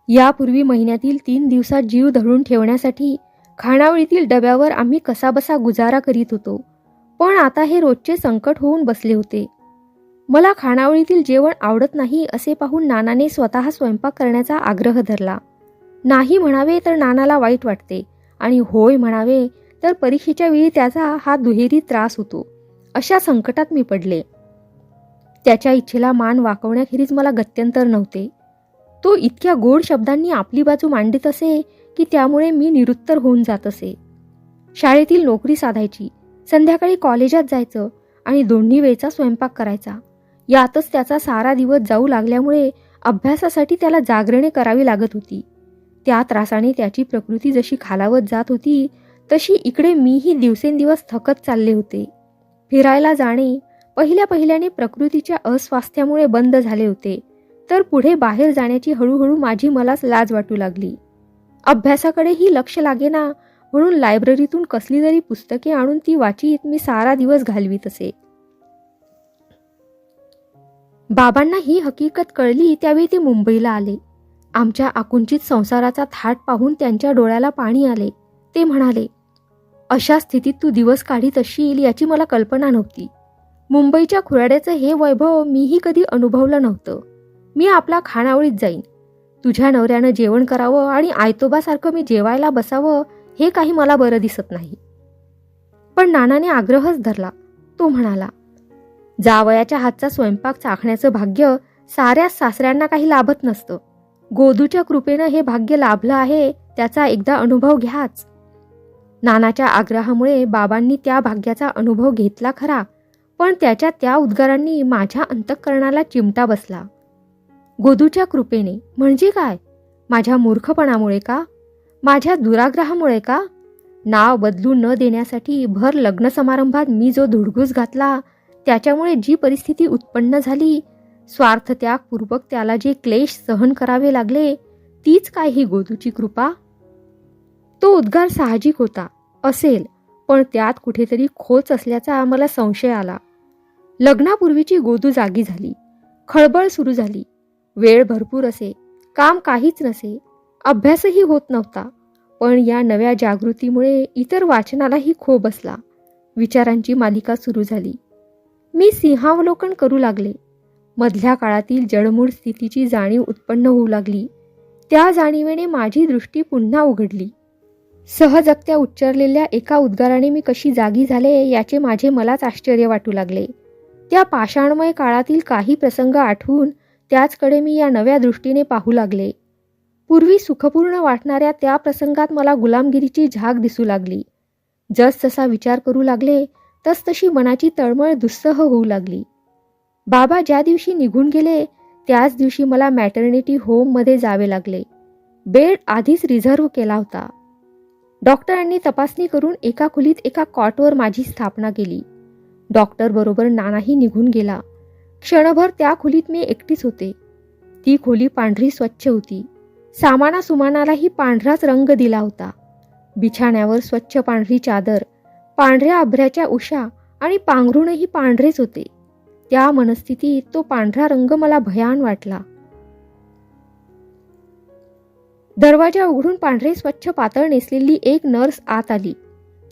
यापूर्वी महिन्यातील 3 दिवसात जीव धरून ठेवण्यासाठी खानावळीतील डब्यावर आम्ही कसाबसा गुजारा करीत होतो. पण आता हे रोजचे संकट होऊन बसले होते. मला खानावळीतील जेवण आवडत नाही असे पाहून नानाने स्वतः स्वयंपाक करण्याचा आग्रह धरला. नाही म्हणावे तर नानाला वाईट वाटते आणि होय म्हणावे तर परीक्षेच्या वेळी त्याचा हा दुहेरी त्रास होतो. अशा संकटात मी पडले. त्याच्या इच्छेला मान वाकवण्याखेरीज मला गत्यंतर नव्हते. तो इतक्या गोड शब्दांनी आपली बाजू मांडित असे की त्यामुळे मी निरुत्तर होऊन जात असे. शाळेतील नोकरी साधायची, संध्याकाळी कॉलेजात जायचं आणि दोन्ही वेळचा स्वयंपाक करायचा. यातच त्याचा सारा दिवस जाऊ लागल्यामुळे अभ्यासासाठी त्याला जागरणे करावी लागत होती. त्या त्रासाने त्याची प्रकृती जशी खालावत जात होती तशी इकडे मीही दिवसेंदिवस थकत चालले होते. फिरायला जाणे पहिल्याने प्रकृतीच्या अस्वास्थ्यामुळे बंद झाले होते, तर पुढे बाहेर जाण्याची हळूहळू माझी मलाच लाज वाटू लागली. अभ्यासाकडेही लक्ष लागेना म्हणून लायब्ररीतून कसली तरी पुस्तके आणून ती वाचीत मी सारा दिवस घालवीत असे. बाबांना ही हकीकत कळली त्यावेळी ते मुंबईला आले. आमच्या आकुंचित संसाराचा थाट पाहून त्यांच्या डोळ्याला पाणी आले. ते म्हणाले, अशा स्थितीत तू दिवस काढीत असशील याची मला कल्पना नव्हती. मुंबईच्या खुराड्याचं हे वैभव मीही कधी अनुभवलं नव्हतं. मी आपला खानावळीत जाईन. तुझ्या नवऱ्यानं जेवण करावं आणि आयतोबासारखं मी जेवायला बसावं हे काही मला बरं दिसत नाही. पण नानाने आग्रहच धरला. तो म्हणाला, जावयाच्या हातचा स्वयंपाक चाखण्याचं भाग्य साऱ्या सासऱ्यांना काही लाभत नसतं. गोदूच्या कृपेनं हे भाग्य लाभलं आहे, त्याचा एकदा अनुभव घ्याच. नानाच्या आग्रहामुळे बाबांनी त्या भाग्याचा अनुभव घेतला खरा, पण त्याच्या त्या उद्गारांनी माझ्या अंतःकरणाला चिमटा बसला. गोदूच्या कृपेने म्हणजे काय? माझ्या मूर्खपणामुळे का? माझ्या दुराग्रहामुळे का? नाव बदलू न देण्यासाठी भर लग्न समारंभात मी जो धुडगूस घातला त्याच्यामुळे जी परिस्थिती उत्पन्न झाली, स्वार्थ त्यागपूर्वक त्याला जे क्लेश सहन करावे लागले, तीच काय ही गोदूची कृपा? तो उद्गार साहजिक होता असेल, पण त्यात कुठेतरी खोच असल्याचा मला संशय आला. लग्नापूर्वीची गोदू जागी झाली. खळबळ सुरू झाली. वेळ भरपूर असे, काम काहीच नसे, अभ्यासही होत नव्हता. पण या नव्या जागृतीमुळे इतर वाचनालाही खो बसला. विचारांची मालिका सुरू झाली. मी सिंहावलोकन करू लागले. मधल्या काळातील जडमूड स्थितीची जाणीव उत्पन्न होऊ लागली. त्या जाणीवेने माझी दृष्टी पुन्हा उघडली. सहजगत्या उच्चारलेल्या एका उद्गाराने मी कशी जागी झाले याचे माझे मलाच आश्चर्य वाटू लागले. त्या पाषाणमय काळातील काही प्रसंग आठवून त्याचकडे मी या नव्या दृष्टीने पाहू लागले. पूर्वी सुखपूर्ण वाटणाऱ्या त्या प्रसंगात मला गुलामगिरीची झाक दिसू लागली. जसजसा विचार करू लागले तसतशी मनाची तळमळ दुस्सह होऊ लागली. बाबा ज्या दिवशी निघून गेले त्याच दिवशी मला मॅटर्निटी होममध्ये जावे लागले. बेड आधीच रिझर्व्ह केला होता. डॉक्टरांनी तपासणी करून एका खोलीत एका कॉटवर माझी स्थापना केली. डॉक्टर बरोबर नानाही निघून गेला. क्षणभर त्या खोलीत मी एकटीच होते. ती खोली पांढरी स्वच्छ होती. सामानासुमानालाही पांढराच रंग दिला होता. बिछाण्यावर स्वच्छ पांढरी चादर, पांढऱ्या अभ्र्याच्या उशा आणि पांघरूणही पांढरेच होते. त्या मनस्थितीत तो पांढरा रंग मला भयान वाटला. दरवाजा उघडून पांढरे स्वच्छ पातळ नेसलेली एक नर्स आत आली.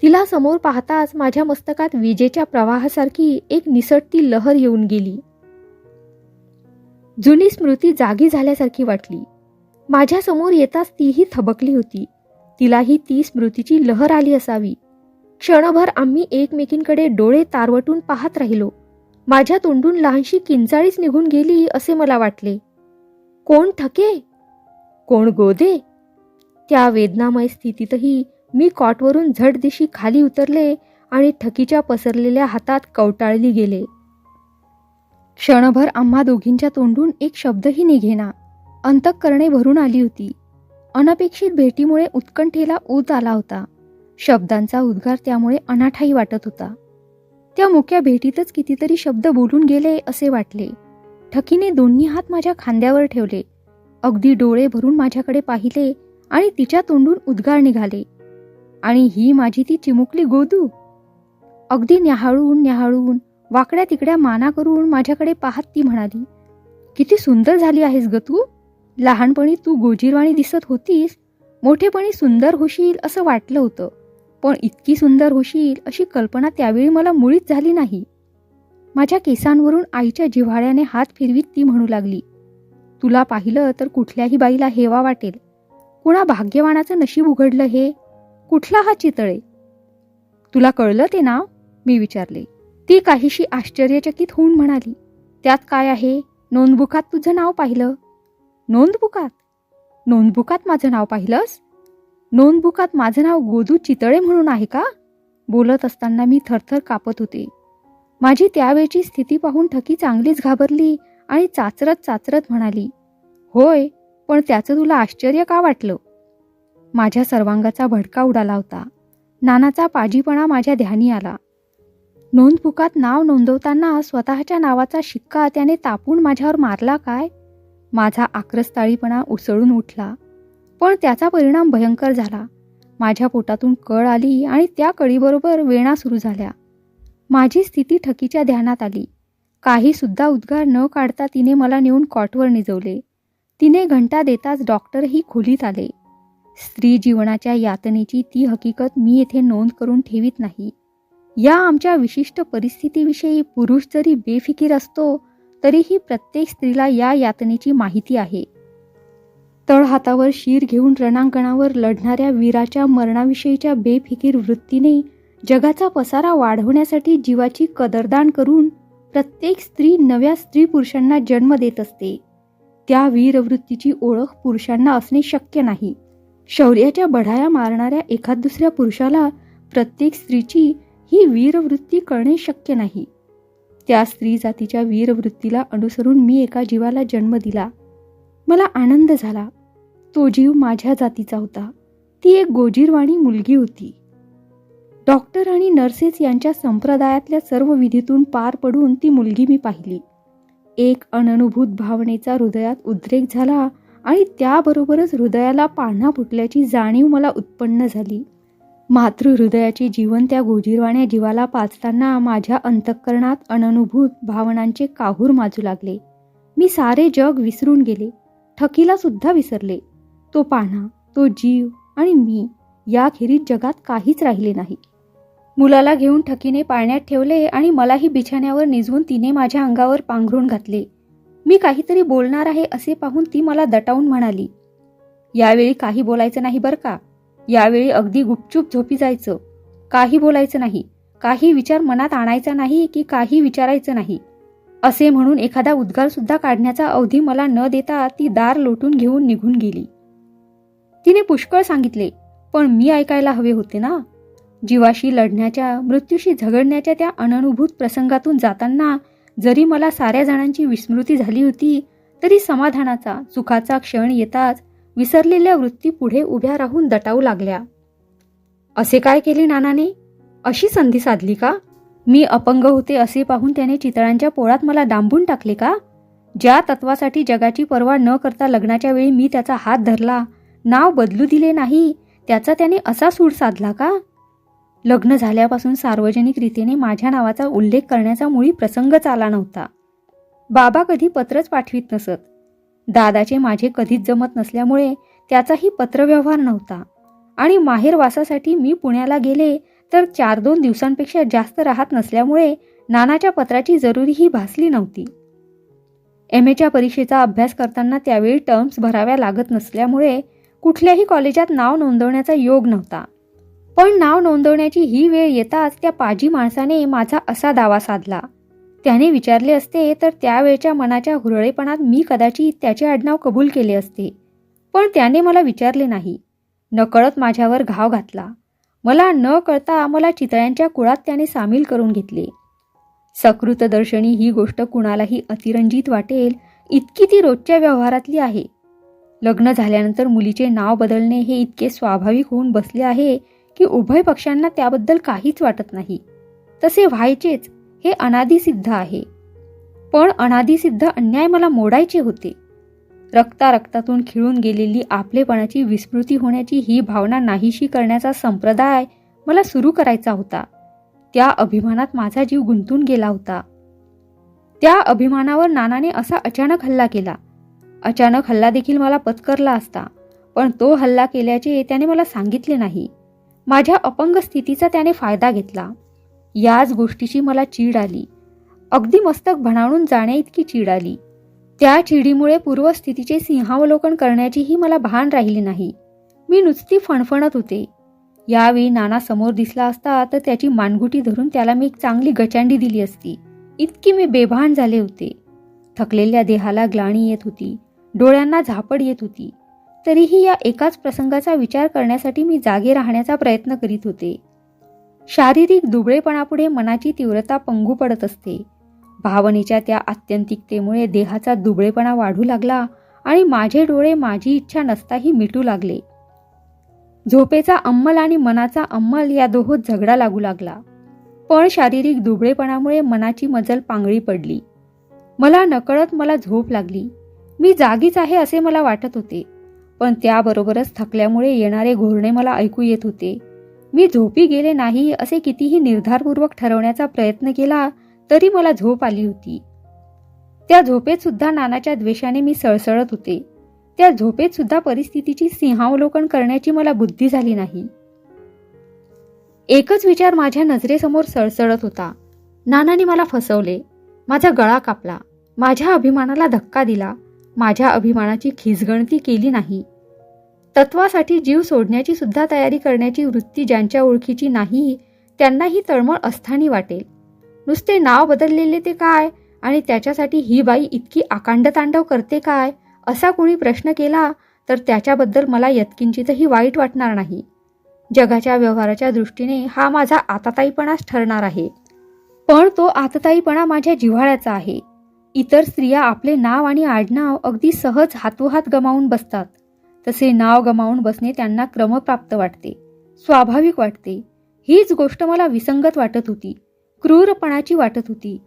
तिला समोर पाहताच माझ्या मस्तकात विजेच्या प्रवाहासारखी एक निसटती लहर येऊन गेली. जुनी स्मृती जागी झाल्यासारखी वाटली. माझ्या समोर येताच तीही थबकली होती. तिलाही ती स्मृतीची लहर आली असावी. क्षणभर आम्ही एकमेकींकडे डोळे तारवटून पाहत राहिलो. माझ्या तोंडून लहानशी किंचाळीच निघून गेली असे मला वाटले. कोण ठके? कोण गोदे? त्या वेदनामय स्थितीतही मी कॉटवरून झटदिशी खाली उतरले आणि ठकीच्या पसरलेल्या हातात कवटाळली गेले. क्षणभर आम्हा दोघींच्या तोंडून एक शब्दही निघेना. अंतःकरणे भरून आली होती. अनपेक्षित भेटीमुळे उत्कंठेला ऊत आला होता. शब्दांचा उद्गार त्यामुळे अनाठाई वाटत होता. त्या मुक्या भेटीतच कितीतरी शब्द बोलून गेले असे वाटले. ठकीने दोन्ही हात माझ्या खांद्यावर ठेवले. अगदी डोळे भरून माझ्याकडे पाहिले आणि तिच्या तोंडून उद्गार निघाले. आणि ही माझी ती चिमुकली गोदू. अगदी न्याहाळून वाकड्या तिकड्या माना करून माझ्याकडे पाहत ती म्हणाली, किती सुंदर झाली आहेस ग तू. लहानपणी तू गोजीरवाणी दिसत होतीस, मोठेपणी सुंदर होशील असं वाटलं होतं, पण इतकी सुंदर होशील अशी कल्पना त्यावेळी मला मुळीच झाली नाही. माझ्या केसांवरून आईच्या जिव्हाळ्याने हात फिरवीत ती म्हणू लागली, तुला पाहिलं तर कुठल्याही बाईला हेवा वाटेल. कुणा भाग्यवानाचं नशीब उघडलं हे? कुठला हा चितळे? तुला कळलं ते नाव? मी विचारले. ती काहीशी आश्चर्यचकित होऊन म्हणाली, त्यात काय आहे? नोंदबुकात तुझं नाव पाहिलं. नोंदबुकात? नोंदबुकात माझं नाव पाहिलंस? नोंदबुकात माझं नाव गोदू चितळे म्हणून आहे का? बोलत असताना मी थरथर कापत होते. माझी त्यावेळची स्थिती पाहून ठकी चांगलीच घाबरली आणि चाचरत चाचरत म्हणाली, होय, पण त्याचं तुला आश्चर्य का वाटलं? माझ्या सर्वांगाचा भडका उडाला होता. नानाचा पाजीपणा माझ्या ध्यानी आला. नोंदबुकात नाव नोंदवताना स्वतःच्या नावाचा शिक्का त्याने तापून माझ्यावर मारला काय? माझा आक्रस्ताळीपणा उसळून उठला. पण त्याचा परिणाम भयंकर झाला. माझ्या पोटातून कळ आली आणि त्या कळीबरोबर वेणा सुरू झाल्या. माझी स्थिती ठकीच्या ध्यानात आली. काही सुद्धा उद्गार न काढता तिने मला नेऊन कॉटवर निजवले. तिने घंटा देताच डॉक्टरही खोलीत आले. स्त्री जीवनाच्या यातनेची ती हकीकत मी येथे नोंद करून ठेवीत नाही. या आमच्या विशिष्ट परिस्थितीविषयी पुरुष जरी बेफिकीर असतो तरीही प्रत्येक स्त्रीला या यातनेची माहिती आहे. तळहातावर शीर घेऊन रणांगणावर लढणाऱ्या वीराच्या मरणाविषयीच्या बेफिकीर वृत्तीने जगाचा पसारा वाढवण्यासाठी जीवाची कदरदान करून प्रत्येक स्त्री नव्या स्त्री पुरुषांना जन्म देत असते. त्या वीरवृत्तीची ओळख पुरुषांना असणे शक्य नाही. शौर्याच्या बढाया मारणाऱ्या एखाद दुसऱ्या पुरुषाला प्रत्येक स्त्रीची ही वीरवृत्ती कळणे शक्य नाही. त्या स्त्री जातीच्या वीरवृत्तीला अनुसरून मी एका जीवाला जन्म दिला. मला आनंद झाला. तो जीव माझ्या जातीचा होता. ती एक गोजीरवाणी मुलगी होती. डॉक्टर आणि नर्सेस यांच्या संप्रदायातल्या सर्व विधीतून पार पडून ती मुलगी मी पाहिली. एक अननुभूत भावनेचा हृदयात उद्रेक झाला आणि त्याबरोबरच हृदयाला पान्हा फुटल्याची जाणीव मला उत्पन्न झाली. मातृहृदयाचे जीवन त्या गोजीरवाण्या जीवाला पाजताना माझ्या अंतःकरणात अननुभूत भावनांचे काहूर माजू लागले. मी सारे जग विसरून गेले. ठकीला सुद्धा विसरले. तो पान्हा, तो जीव आणि मी याखेरीज जगात काहीच राहिले नाही. मुलाला घेऊन ठकीने पाळण्यात ठेवले आणि मलाही बिछाण्यावर निजवून तिने माझ्या अंगावर पांघरून घातले. मी काहीतरी बोलणार आहे असे पाहून ती मला दटावून म्हणाली, यावेळी काही बोलायचं नाही बरं का. यावेळी अगदी गुपचूप झोपी जायचं. काही बोलायचं नाही. काही विचार मनात आणायचा नाही की काही विचारायचं नाही. असे म्हणून एखादा उद्गार सुद्धा काढण्याचा अवधी मला न देता ती दार लोटून घेऊन निघून गेली. तिने पुष्कळ सांगितले, पण मी ऐकायला हवे होते ना. जीवाशी लढण्याच्या, मृत्यूशी झगडण्याच्या त्या अननुभूत प्रसंगातून जाताना जरी मला साऱ्या जणांची विस्मृती झाली होती, तरी समाधानाचा, सुखाचा क्षण येताच विसरलेल्या वृत्ती पुढे उभ्या राहून दटावू लागल्या. असे काय केले नानाने? अशी संधी साधली का? मी अपंग होते असे पाहून त्याने चितळांच्या पोळात मला डांबून टाकले का? ज्या तत्वासाठी जगाची पर्वा न करता लग्नाच्या वेळी मी त्याचा हात धरला, नाव बदलू दिले नाही, त्याचा त्याने असा सूड साधला का? लग्न झाल्यापासून सार्वजनिक रीतीने माझ्या नावाचा उल्लेख करण्याचा मुळी प्रसंगच आला नव्हता. बाबा कधी पत्रच पाठवीत नसत. दादाचे माझे कधीच जमत नसल्यामुळे त्याचाही पत्रव्यवहार नव्हता आणि माहेरवासासाठी मी पुण्याला गेले तर 4-2 दिवसांपेक्षा जास्त राहत नसल्यामुळे नानाच्या पत्राची जरुरीही भासली नव्हती. MAच्या परीक्षेचा अभ्यास करताना त्यावेळी टर्म्स भराव्या लागत नसल्यामुळे कुठल्याही कॉलेजात नाव नोंदवण्याचा योग नव्हता. पण नाव नोंदवण्याची ही वेळ येताच त्या पाजी माणसाने माझा असा दावा साधला. त्याने विचारले असते तर त्यावेळच्या मनाच्या हुरळेपणात मी कदाचित त्याचे आडनाव कबूल केले असते. पण त्याने मला विचारले नाही. नकळत माझ्यावर घाव घातला. मला न कळता मला चितळ्यांच्या कुळात त्याने सामील करून घेतले. सकृतदर्शनी ही गोष्ट कुणालाही अतिरंजित वाटेल इतकी ती रोजच्या व्यवहारातली आहे. लग्न झाल्यानंतर मुलीचे नाव बदलणे हे इतके स्वाभाविक होऊन बसले आहे की उभय पक्षांना त्याबद्दल काहीच वाटत नाही. तसे व्हायचेच हे अनादिसिद्ध आहे. पण अनादिसिद्ध अन्याय मला मोडायचे होते. रक्तारक्तातून खिळून गेलेली आपलेपणाची विस्मृती होण्याची ही भावना नाहीशी करण्याचा संप्रदाय मला सुरू करायचा होता. त्या अभिमानात माझा जीव गुंतून गेला होता. त्या अभिमानावर नानाने असा अचानक हल्ला केला. अचानक हल्ला देखील मला पत्करला असता, पण तो हल्ला केल्याचे त्याने मला सांगितले नाही. माझ्या अपंग स्थितीचा त्याने फायदा घेतला. याच गोष्टीची मला चीड आली. अगदी मस्तक भणावून जाण्या इतकी चीड आली. त्या चिडीमुळे पूर्वस्थितीचे सिंहावलोकन करण्याचीही मला भान राहिली नाही. मी नुसती फणफणत होते. यावेळी नाना समोर दिसला असता तर त्याची मानगुटी धरून त्याला मी एक चांगली गचांडी दिली असती. इतकी मी बेभान झाले होते. थकलेल्या देहाला ग्लानी येत होती, डोळ्यांना झापड येत होती. तरीही या एकाच प्रसंगाचा विचार करण्यासाठी मी जागे राहण्याचा प्रयत्न करीत होते. शारीरिक दुबळेपणापुढे मनाची तीव्रता पंगू पडत असते. भावनेच्या त्या आत्यंतिकतेमुळे देहाचा दुबळेपणा वाढू लागला आणि माझे डोळे माझी इच्छा नसताही मिटू लागले. झोपेचा अंमल आणि मनाचा अंमल या दोहोत झगडा लागू लागला. पण शारीरिक दुबळेपणामुळे मनाची मजल पांगळी पडली. मला नकळत मला झोप लागली. मी जागीच आहे असे मला वाटत होते, पण त्याबरोबरच थकल्यामुळे येणारे घोरणे मला ऐकू येत होते. मी झोपी गेले नाही असे कितीही निर्धारपूर्वक ठरवण्याचा प्रयत्न केला तरी मला झोप आली होती. त्या झोपेत सुद्धा नानाच्या द्वेषाने मी सळसळत होते. त्या झोपेत सुद्धा परिस्थितीची सिंहावलोकन करण्याची मला बुद्धी झाली नाही. एकच विचार माझ्या नजरेसमोर सळसळत होता. नानाने मला फसवले, माझा गळा कापला, माझ्या अभिमानाला धक्का दिला, माझ्या अभिमानाची खिसगणती केली नाही. तत्वासाठी जीव सोडण्याची सुद्धा तयारी करण्याची वृत्ती ज्यांच्या ओळखीची नाही त्यांना ही तळमळ अस्थानी वाटेल. नुसते नाव बदललेले ते काय आणि त्याच्यासाठी ही बाई इतकी आकांड तांडव करते काय असा कोणी प्रश्न केला तर त्याच्याबद्दल मला यत्किंचितही वाईट वाटणार नाही. जगाच्या व्यवहाराच्या दृष्टीने हा माझा आताताईपणाच ठरणार आहे, पण तो आतताईपणा माझ्या जिव्हाळ्याचा आहे. इतर स्त्रिया आपले नाव आणि आडनाव अगदी सहज हातोहात गमावून बसतात, तसे नाव गमावून बसणे त्यांना क्रमप्राप्त वाटते, स्वाभाविक वाटते. हीच गोष्ट मला विसंगत वाटत होती, क्रूरपणाची वाटत होती.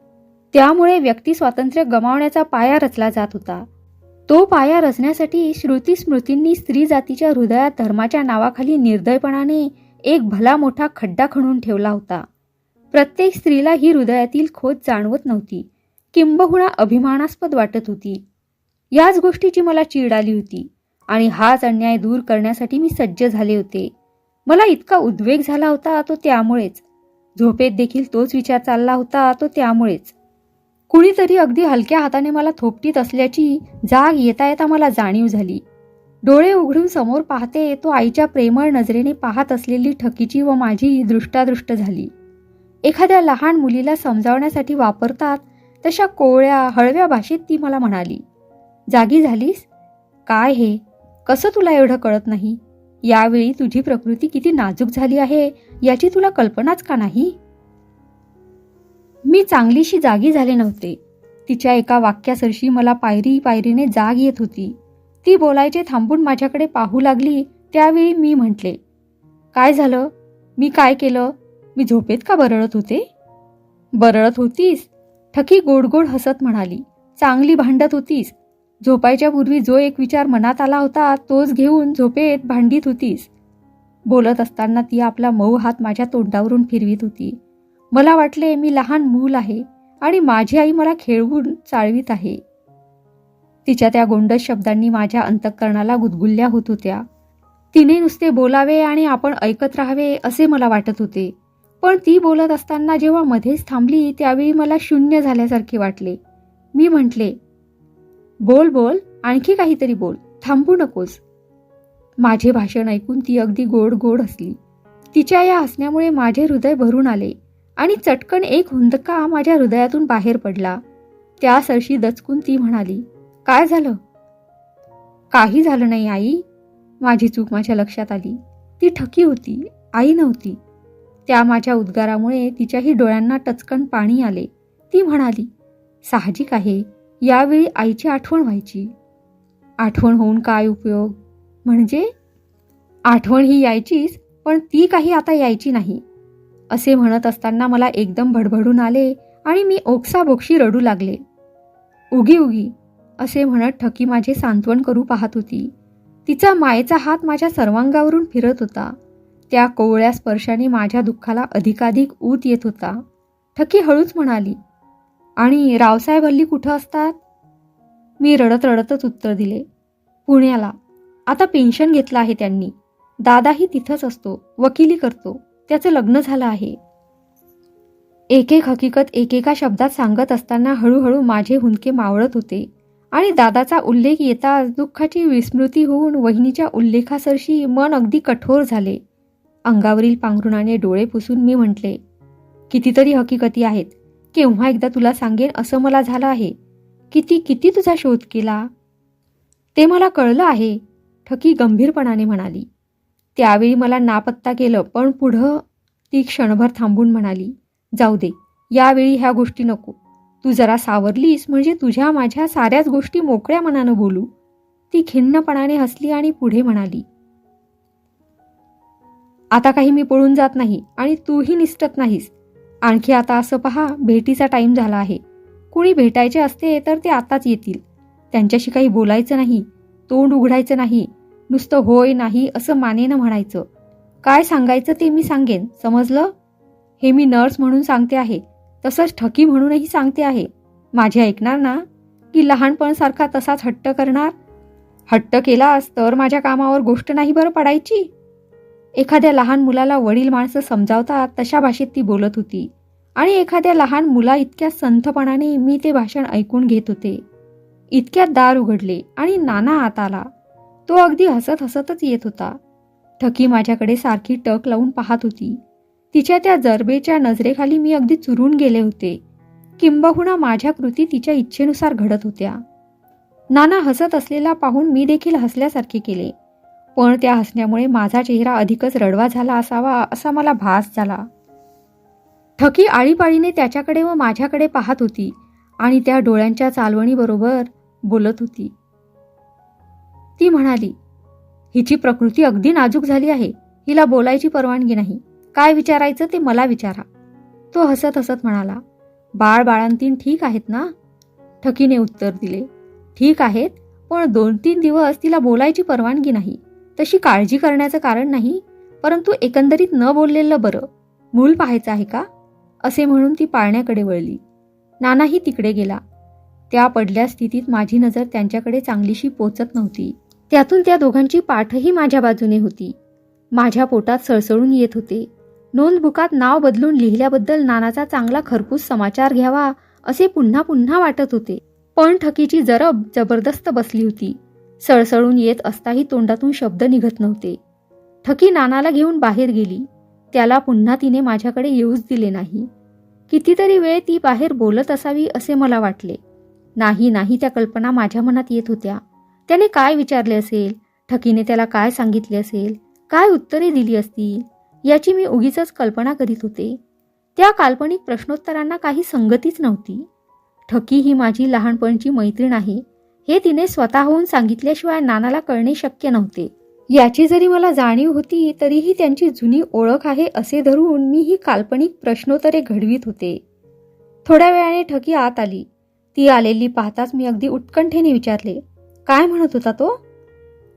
त्यामुळे व्यक्ती स्वातंत्र्य गमावण्याचा पाया रचला जात होता. तो पाया रचण्यासाठी श्रुती स्मृतींनी स्त्री जातीच्या हृदयात धर्माच्या नावाखाली निर्दयपणाने एक भला मोठा खड्डा खणून ठेवला होता. प्रत्येक स्त्रीला ही हृदयातील खोट जाणवत नव्हती, किंबहुना अभिमानास्पद वाटत होती. याच गोष्टीची मला चीड आली होती आणि हाच अन्याय दूर करण्यासाठी मी सज्ज झाले होते. मला इतका उद्वेग झाला होता तो त्यामुळेच. झोपेत देखील तोच विचार चालला होता तो त्यामुळेच. कुणीतरी अगदी हलक्या हाताने मला थोपटीत असल्याची जाग येता येता मला जाणीव झाली. डोळे उघडून समोर पाहते तो आईच्या प्रेमळ नजरेने पाहत असलेली ठकीची व माझी दृष्टादृष्ट झाली. एखाद्या लहान मुलीला समजावण्यासाठी वापरतात तशा कोवळ्या हळव्या भाषेत ती मला म्हणाली, जागी झालीस? काय हे, कसं तुला एवढं कळत नाही? यावेळी तुझी प्रकृती किती नाजूक झाली आहे याची तुला कल्पनाच का नाही? मी चांगलीशी जागी झाले नव्हते. तिच्या एका वाक्यासरशी मला पायरी पायरीने जाग येत होती. ती बोलायचे थांबून माझ्याकडे पाहू लागली. त्यावेळी मी म्हटले, काय झालं? मी काय केलं? मी झोपेत का बरळत होते? बरळत होतीस? ठकी गोडगोड हसत म्हणाली, चांगली भांडत होतीस. झोपायच्या पूर्वी जो एक विचार मनात आला होता तोच घेऊन झोपेत भांडीत होतीस. बोलत असताना ती आपला मऊ हात माझ्या तोंडावरून फिरवीत होती. मला वाटले मी लहान मूल आहे आणि माझी आई मला खेळवून चाळवीत आहे. तिच्या त्या गोंडस शब्दांनी माझ्या अंतःकरणाला गुदगुल्या होत होत्या. तिने नुसते बोलावे आणि आपण ऐकत राहावे असे मला वाटत होते. पण ती बोलत असताना जेव्हा मध्येच थांबली त्यावेळी मला शून्य झाल्यासारखे वाटले. मी म्हटले, बोल बोल, आणखी काहीतरी बोल, थांबू नकोस. माझे भाषण ऐकून ती अगदी गोड गोड हसली. तिच्या या हसण्यामुळे माझे हृदय भरून आले आणि चटकन एक हुंदका माझ्या हृदयातून बाहेर पडला. त्या सरशी दचकून ती म्हणाली, काय झालं? काही झालं नाही आई. माझी चूक माझ्या लक्षात आली. ती ठकी होती, आई नव्हती. त्या माझ्या उद्गारामुळे तिच्याही डोळ्यांना टचकन पाणी आले. ती म्हणाली, साहजिक आहे, यावेळी आईची आठवण व्हायची. आठवण होऊन काय उपयोग? म्हणजे आठवण ही यायचीच, पण ती काही आता यायची नाही. असे म्हणत असताना मला एकदम भडभडून आले आणि मी ओक्साबोक्शी रडू लागले. उगी उगी असे म्हणत ठकी माझे सांत्वन करू पाहत होती. तिचा मायेचा हात माझ्या सर्वांगावरून फिरत होता. त्या कोवळ्या स्पर्शाने माझ्या दुःखाला अधिकाधिक ऊत येत होता. ठकी हळूच म्हणाली, आणि रावसाहेब हल्ली कुठं असतात? मी रडत रडतच उत्तर दिले. पुण्याला. आता पेन्शन घेतलं आहे त्यांनी. दादाही तिथंच असतो, वकिली करतो. त्याचं लग्न झालं आहे. एक एक हकीकत एकेका शब्दात सांगत असताना हळूहळू माझे हुंदके मावळत होते आणि दादाचा उल्लेख येताच दुःखाची विस्मृती होऊन वहिनीच्या उल्लेखासरशी मन अगदी कठोर झाले. अंगावरील पांघरुणाने डोळे पुसून मी म्हटले, कितीतरी हकीकती आहेत. केव्हा एकदा तुला सांगेन असं मला झालं आहे. किती किती तुझा शोध केला. ते मला कळलं आहे, ठकी गंभीरपणाने म्हणाली. त्यावेळी मला नापत्ता केलं, पण पुढं ती क्षणभर थांबून म्हणाली, जाऊ दे, यावेळी ह्या गोष्टी नको. तू जरा सावरलीस म्हणजे तुझ्या माझ्या साऱ्याच गोष्टी मोकळ्या मनानं बोलू. ती खिन्नपणाने हसली आणि पुढे म्हणाली, आता काही मी पळून जात नाही आणि तूही निसटत नाहीस. आणखी आता असं पहा, भेटीचा टाईम झाला आहे. कुणी भेटायचे असते तर ते आताच येतील. त्यांच्याशी काही बोलायचं नाही, तोंड उघडायचं नाही. नुसतं होय नाही असं मानेनं म्हणायचं. काय सांगायचं ते मी सांगेन, समजलं? हे मी नर्स म्हणून सांगते आहे, तसंच ठकी म्हणूनही सांगते आहे. माझे ऐकणार ना? की लहानपणसारखा तसाच हट्ट करणार? हट्ट केलास तर माझ्या कामावर गोष्ट नाही बरं पडायची. एखाद्या लहान मुलाला वडील माणसं समजावतात तशा भाषेत ती बोलत होती आणि एखाद्या लहान मुला इतक्या संथपणाने मी ते भाषण ऐकून घेत होते. इतक्यात दार उघडले आणि नाना आत आला. तो अगदी हसत हसतच येत होता. ठकी माझ्याकडे सारखी टक लावून पाहत होती. तिच्या त्या जरबेच्या नजरेखाली मी अगदी चुरून गेले होते. किंबहुना माझ्या कृती तिच्या इच्छेनुसार घडत होत्या. नाना हसत असलेला पाहून मी देखील हसल्यासारखे केले, पण त्या हसण्यामुळे माझा चेहरा अधिकच रडवा झाला असावा असा मला भास झाला. ठकी आळीपाळीने त्याच्याकडे व माझ्याकडे पाहत होती आणि त्या डोळ्यांच्या चालवणीबरोबर बोलत होती. ती म्हणाली, हिची प्रकृती अगदी नाजूक झाली आहे. हिला बोलायची परवानगी नाही. काय विचारायचं ते मला विचारा. तो हसत हसत म्हणाला, बाळांतीन ठीक आहेत ना? ठकीने उत्तर दिले, ठीक आहेत, पण 2-3 दिवस तिला बोलायची परवानगी नाही. तशी काळजी करण्याचं कारण नाही, परंतु एकंदरीत न बोललेलं बरं. मूल पाहायचं आहे का? असे म्हणून ती पाळण्याकडे वळली. नानाही तिकडे गेला. त्या पडल्या स्थितीत माझी नजर त्यांच्याकडे चांगलीशी पोचत नव्हती. त्यातून त्या दोघांची पाठही माझ्या बाजूने होती. माझ्या पोटात सळसळून येत होते. नोंदबुकात नाव बदलून लिहिल्याबद्दल नानाचा चांगला खरपूस समाचार घ्यावा असे पुन्हा पुन्हा वाटत होते. पण ठकीची जरब जबरदस्त बसली होती. सळसळून येत असताही तोंडातून शब्द निघत नव्हते. ठकी नानाला घेऊन बाहेर गेली. त्याला पुन्हा तिने माझ्याकडे येऊच दिले नाही. कितीतरी वेळ ती बाहेर बोलत असावी असे मला वाटले. नाही त्या कल्पना माझ्या मनात येत होत्या. त्याने काय विचारले असेल? ठकीने त्याला काय सांगितले असेल? काय उत्तरे दिली असतील? याची मी उगीचच कल्पना करीत होते. त्या काल्पनिक प्रश्नोत्तरांना काही संगतीच नव्हती. ठकी ही माझी लहानपणची मैत्रीण आहे हे तिने स्वतःहून सांगितल्याशिवाय नानाला कळणे शक्य नव्हते. याची जरी मला जाणीव होती तरीही त्यांची जुनी ओळख आहे असे धरून मी ही काल्पनिक प्रश्नोत्तरे घडवीत होते. थोड्या वेळाने ठकी आत आली. ती आलेली पाहताच मी अगदी उत्कंठेने विचारले, काय म्हणत होता तो?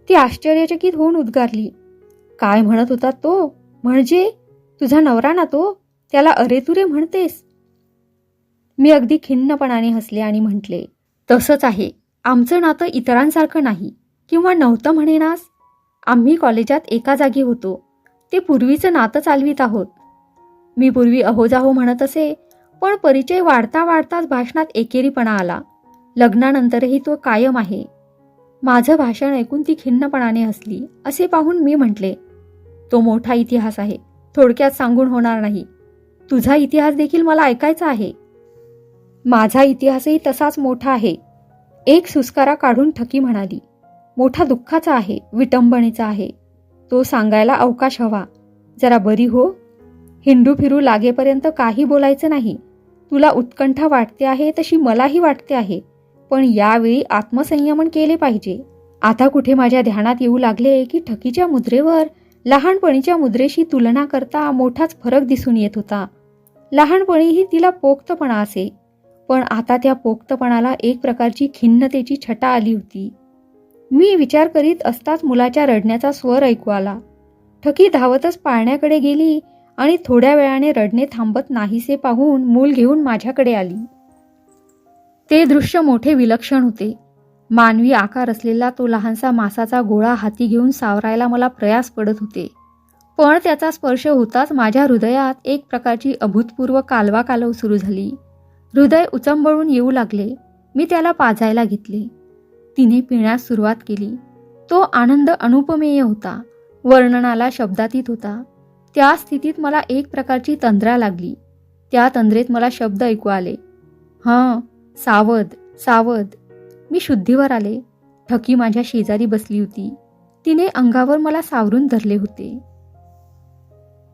ती आश्चर्यचकित होऊन उद्गारली, काय म्हणत होता तो? म्हणजे तुझा नवरा ना तो, त्याला अरेतुरे म्हणतेस? मी अगदी खिन्नपणाने हसले आणि म्हटले, तसंच आहे. आमचं नातं इतरांसारखं नाही, किंवा नव्हतं म्हणेनास. आम्ही कॉलेजात एका जागी होतो. ते पूर्वीचं नातं चालवीत आहोत. मी पूर्वी अहोजाहो म्हणत असे, पण परिचय वाढता वाढताच भाषणात एकेरीपणा आला. लग्नानंतरही तो कायम आहे. माझं भाषण ऐकून ती खिन्नपणाने हसली. असे पाहून मी म्हटले, तो मोठा इतिहास आहे, थोडक्यात सांगून होणार नाही. तुझा इतिहास देखील मला ऐकायचा आहे. माझा इतिहासही तसाच मोठा आहे. एक सुस्कारा काढून ठकी म्हणाली, मोठा दुःखाचा आहे, विटंबनेचा आहे. तो सांगायला अवकाश हवा. जरा बरी हो. हिंडू फिरू लागेपर्यंत काही बोलायचं नाही. तुला उत्कंठा वाटते आहे तशी मलाही वाटते आहे, पण यावेळी आत्मसंयमन केले पाहिजे. आता कुठे माझ्या ध्यानात येऊ लागले की ठकीच्या मुद्रेवर लहानपणीच्या मुद्रेशी तुलना करता मोठाच फरक दिसून येत होता. लहानपणीही तिला पोक्तपणा असे, पण आता त्या पोक्तपणाला एक प्रकारची खिन्नतेची छटा आली होती. मी विचार करीत असताच मुलाच्या रडण्याचा स्वर ऐकू आला. ठकी धावतच पाळण्याकडे गेली आणि थोड्या वेळाने रडणे थांबत नाहीसे पाहून मूल घेऊन माझ्याकडे आली. ते दृश्य मोठे विलक्षण होते. मानवी आकार असलेला तो लहानसा मासाचा गोळा हाती घेऊन सावरायला मला प्रयास पडत होते. पण त्याचा स्पर्श होताच माझ्या हृदयात एक प्रकारची अभूतपूर्व कालवा सुरू झाली. हृदय उचंबळून येऊ लागले. मी त्याला पाजायला घेतले. तिने पिण्यास सुरुवात केली. तो आनंद अनुपमेय होता. वर्णनाला शब्दातीत होता. त्या स्थितीत मला एक प्रकारची तंद्रा लागली. त्या तंद्रेत मला शब्द ऐकू आले. "हं, सावध सावध." मी शुद्धीवर आले. ठकी माझ्या शेजारी बसली होती. तिने अंगावर मला सावरून धरले होते.